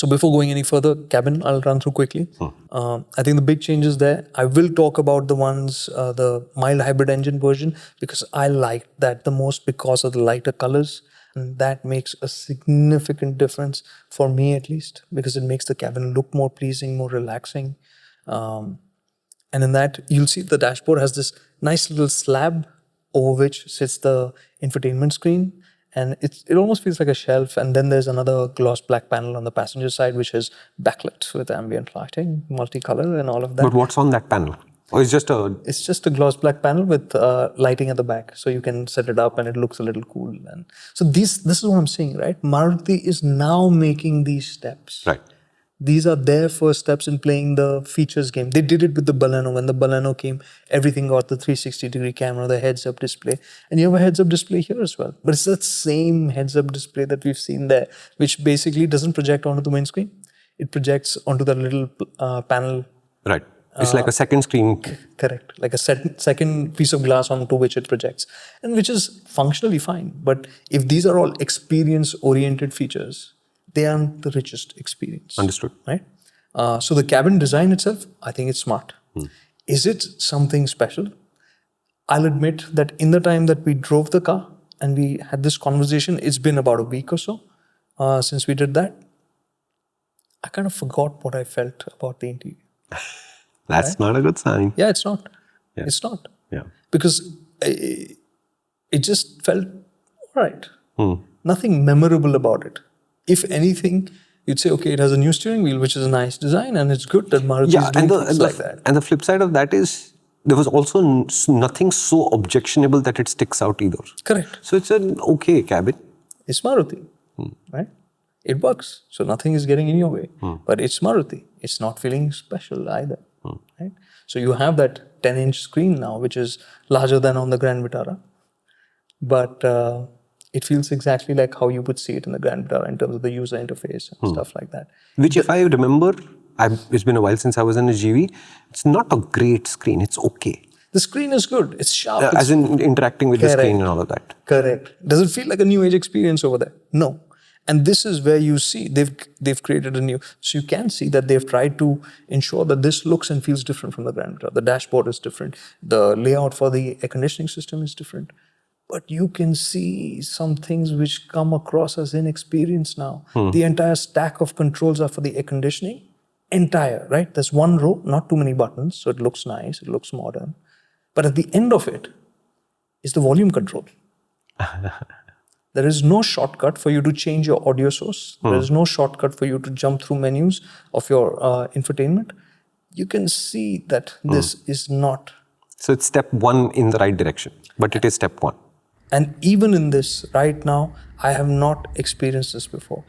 So before going any further, cabin, I'll run through quickly. I think the big changes there, I will talk about the ones, the mild hybrid engine version, because I like that the most because of the lighter colors. And that makes a significant difference for me at least, because it makes the cabin look more pleasing, more relaxing. And in that, you'll see the dashboard has this nice little slab over which sits the infotainment screen. And it almost feels like a shelf. And then there's another gloss black panel on the passenger side, which is backlit with ambient lighting, multicolor and all of that. But what's on that panel? Or it's just a... It's just a gloss black panel with lighting at the back. So you can set it up and it looks a little cool. And so this is what I'm saying, right? Maruti is now making these steps. Right. These are their first steps in playing the features game. They did it with the Baleno. When the Baleno came, everything got the 360-degree camera, the heads-up display. And you have a heads-up display here as well. But it's that same heads-up display that we've seen there, which basically doesn't project onto the windscreen. It projects onto the little panel. Right. It's like a second screen. Correct. Like a second piece of glass onto which it projects. And which is functionally fine. But if these are all experience-oriented features, they aren't the richest experience. Understood. Right? So the cabin design itself, I think it's smart. Is it something special? I'll admit that in the time that we drove the car and we had this conversation, it's been about a week or so since we did that. I kind of forgot what I felt about the interior. That's not a good sign. Yeah, it's not. Yeah. It's not. Yeah. Because it just felt all right. Nothing memorable about it. If anything, you'd say, okay, it has a new steering wheel, which is a nice design, and it's good that Maruti is doing things like that. And the flip side of that is, there was also nothing so objectionable that it sticks out either. Correct. So it's an okay cabin. It's Maruti, right? It works, so nothing is getting in your way. But it's Maruti. It's not feeling special either, right? So you have that 10-inch screen now, which is larger than on the Grand Vitara. But it feels exactly like how you would see it in the Grand Vitara in terms of the user interface and stuff like that. Which, if I remember, it's been a while since I was in a GV, it's not a great screen, it's okay. The screen is good, it's sharp. As in interacting with the screen and all of that. Correct. Does it feel like a new age experience over there? No. And this is where you see they've created a new, so you can see that they've tried to ensure that this looks and feels different from the Grand Vitara. The dashboard is different. The layout for the air conditioning system is different. But you can see some things which come across as inexperienced now. The entire stack of controls are for the air conditioning. Entire, right? There's one row, not too many buttons, so it looks nice, it looks modern. But at the end of it is the volume control. There is no shortcut for you to change your audio source. There is no shortcut for you to jump through menus of your infotainment. You can see that this is not... So it's step one in the right direction, but it is step one. And even in this, right now, I have not experienced this before.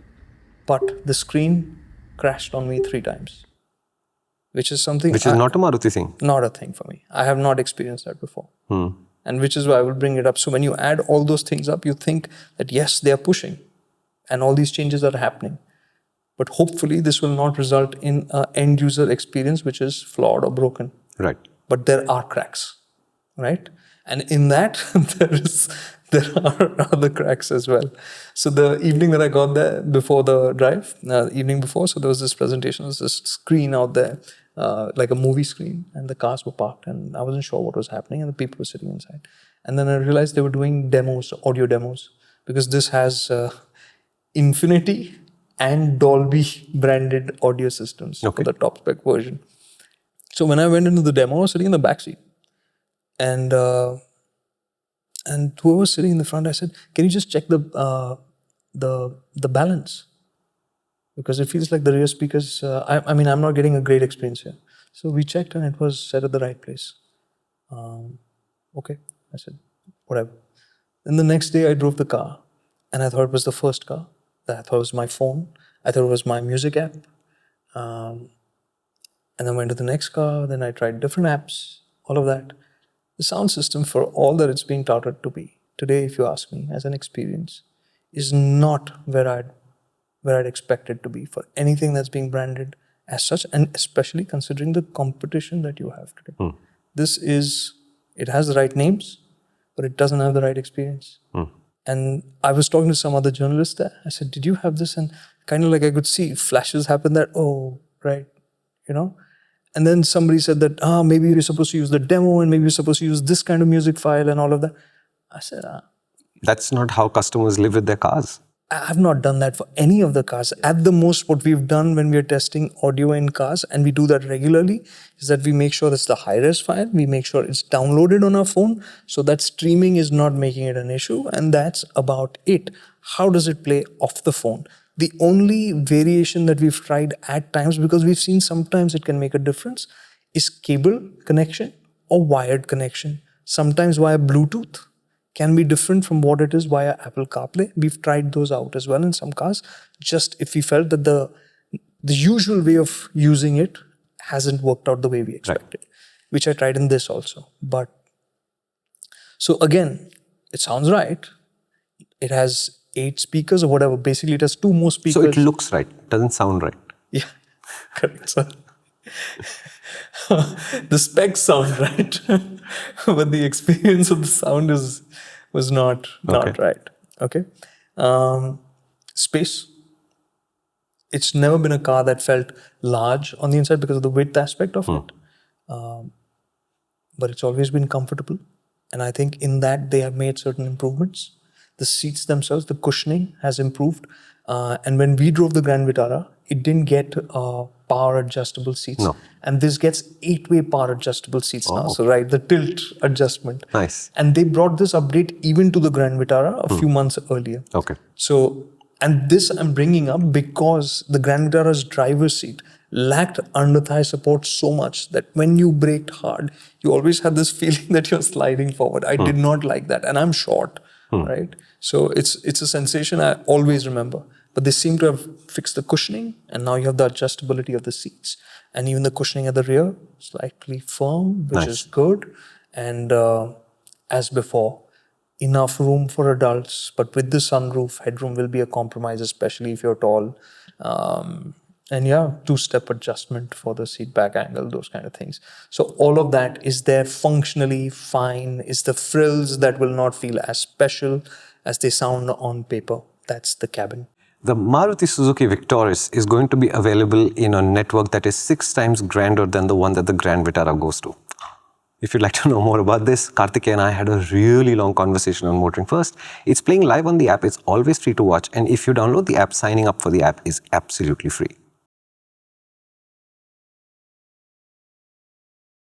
But the screen crashed on me 3 times. Which is something... Which is not a Maruti thing. Not a thing for me. I have not experienced that before. And which is why I will bring it up. So when you add all those things up, you think that yes, they are pushing. And all these changes are happening. But hopefully this will not result in an end user experience which is flawed or broken. Right. But there are cracks. Right? And in that, there are other cracks as well. So the evening that I got there, before the drive, evening before, so there was this presentation, there was this screen out there, like a movie screen, and the cars were parked, and I wasn't sure what was happening, and the people were sitting inside. And then I realized they were doing demos, audio demos, because this has Infinity and Dolby branded audio systems for the top spec version. So when I went into the demo, I was sitting in the back seat. And whoever was sitting in the front, I said, "Can you just check the balance? Because it feels like the rear speakers. I mean, I'm not getting a great experience here." So we checked, and it was set at the right place. Okay, I said, whatever. Then the next day, I drove the car, and I thought it was the first car. I thought it was my phone. I thought it was my music app. And then went to the next car. Then I tried different apps. All of that. The sound system, for all that it's being touted to be, today, if you ask me, as an experience, is not where I'd expect it to be for anything that's being branded as such, and especially considering the competition that you have today. It has the right names, but it doesn't have the right experience. And I was talking to some other journalists there. I said, "Did you have this?" And kind of like I could see flashes happen that, oh, right, you know. And then somebody said that, maybe you're supposed to use the demo and maybe you're supposed to use this kind of music file and all of that. I said, That's not how customers live with their cars. I've not done that for any of the cars. At the most, what we've done when we're testing audio in cars, and we do that regularly, is that we make sure it's the high-res file, we make sure it's downloaded on our phone, so that streaming is not making it an issue, and that's about it. How does it play off the phone? The only variation that we've tried at times, because we've seen sometimes it can make a difference, is cable connection or wired connection. Sometimes via Bluetooth can be different from what it is via Apple CarPlay. We've tried those out as well in some cars, just if we felt that the usual way of using it hasn't worked out the way we expected, which I tried in this also. But so again, it sounds right. It has 8 speakers or whatever. Basically, it has 2 more speakers. So it looks right, doesn't sound right. Yeah, correct, sir. The specs sound right, but the experience of the sound was not right. Okay. Space. It's never been a car that felt large on the inside because of the width aspect of it. But it's always been comfortable. And I think in that they have made certain improvements. The seats themselves, the cushioning has improved. And when we drove the Grand Vitara, it didn't get power adjustable seats. No. And this gets 8-way power adjustable seats now. So right, the tilt adjustment. Nice. And they brought this update even to the Grand Vitara a few months earlier. Okay. So, and this I'm bringing up because the Grand Vitara's driver's seat lacked under-thigh support so much that when you braked hard, you always had this feeling that you're sliding forward. I did not like that. And I'm short, right? So it's a sensation I always remember. But they seem to have fixed the cushioning, and now you have the adjustability of the seats. And even the cushioning at the rear, slightly firm, which is good. And as before, enough room for adults, but with the sunroof, headroom will be a compromise, especially if you're tall. And yeah, 2-step adjustment for the seat back angle, those kind of things. So all of that is there functionally fine, is the frills that will not feel as special as they sound on paper. That's the cabin. The Maruti Suzuki Victoris is going to be available in a network that is 6 times grander than the one that the Grand Vitara goes to. If you'd like to know more about this, Kartikeya and I had a really long conversation on MotorInc First. It's playing live on the app. It's always free to watch. And if you download the app, signing up for the app is absolutely free.